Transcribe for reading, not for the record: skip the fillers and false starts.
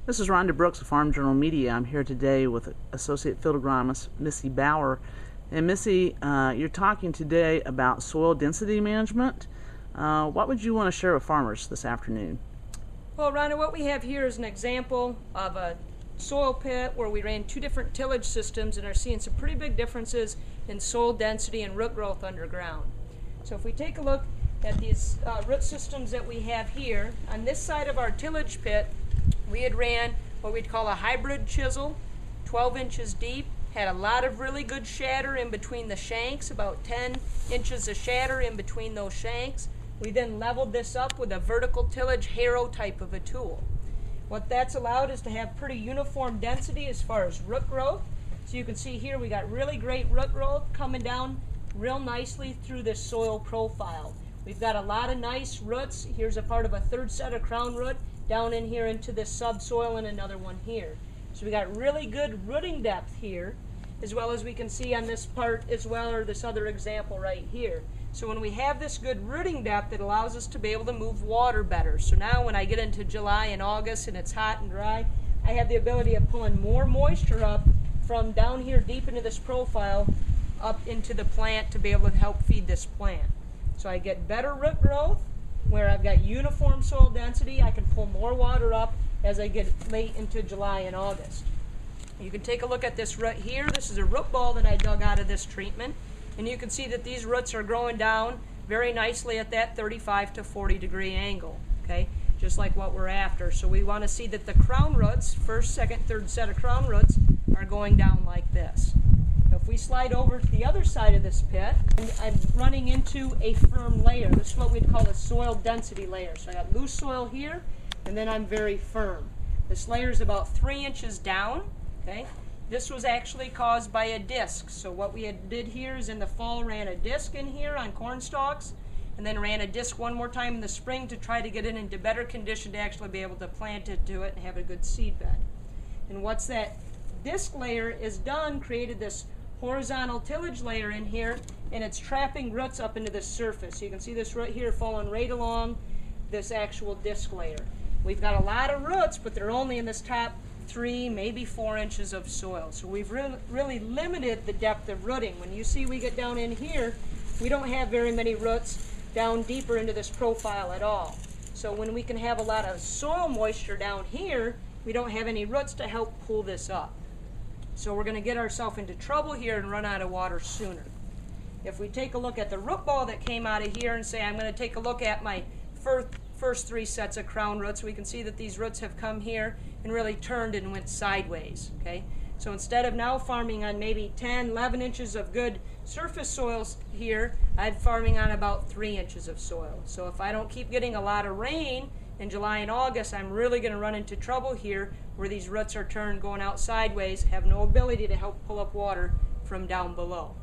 This is Rhonda Brooks of Farm Journal Media. I'm here today with Associate Field Agronomist Missy Bauer. And Missy, you're talking today about soil density management. What would you want to share with farmers this afternoon? Well, Rhonda, what we have here is an example of a soil pit where we ran two different tillage systems and are seeing some pretty big differences in soil density and root growth underground. So if we take a look at these root systems that we have here, on this side of our tillage pit, we had ran what we'd call a hybrid chisel, 12 inches deep, had a lot of really good shatter in between the shanks, about 10 inches of shatter in between those shanks. We then leveled this up with a vertical tillage harrow type of a tool. What that's allowed is to have pretty uniform density as far as root growth. So you can see here we got really great root growth coming down real nicely through this soil profile. We've got a lot of nice roots. Here's a part of a third set of crown root down in here into this subsoil and another one here. So we got really good rooting depth here, as well as we can see on this part as well, or this other example right here. So when we have this good rooting depth, it allows us to be able to move water better. So now when I get into July and August and it's hot and dry, I have the ability of pulling more moisture up from down here deep into this profile up into the plant to be able to help feed this plant. So I get better root growth where I've got uniform soil density. I can pull more water up as I get late into July and August. You can take a look at this root here. This is a root ball that I dug out of this treatment. And you can see that these roots are growing down very nicely at that 35 to 40 degree angle, okay? Just like what we're after. So we want to see that the crown roots, first, second, third set of crown roots, are going down like this. Now if we slide over to the other side of this pit, I'm running into a firm layer. This is what we'd call a soil density layer. So I got loose soil here, and then I'm very firm. This layer is about 3 inches down, okay? This was actually caused by a disc. So what we did here is in the fall ran a disc in here on corn stalks, and then ran a disc one more time in the spring to try to get it into better condition to actually be able to plant it to it and have a good seed bed. And once that disc layer is done, created this horizontal tillage layer in here, and it's trapping roots up into the surface. So you can see this root here falling right along this actual disc layer. We've got a lot of roots, but they're only in this top 3, maybe 4 inches of soil. So we've really limited the depth of rooting. When you see we get down in here, we don't have very many roots down deeper into this profile at all. So when we can have a lot of soil moisture down here, we don't have any roots to help pull this up. So we're going to get ourselves into trouble here and run out of water sooner. If we take a look at the root ball that came out of here and say I'm going to take a look at my first 3 sets of crown roots, we can see that these roots have come here and really turned and went sideways, okay? So instead of now farming on maybe 10, 11 inches of good surface soils here, I'm farming on about 3 inches of soil. So if I don't keep getting a lot of rain in July and August, I'm really going to run into trouble here where these roots are turned going out sideways, have no ability to help pull up water from down below.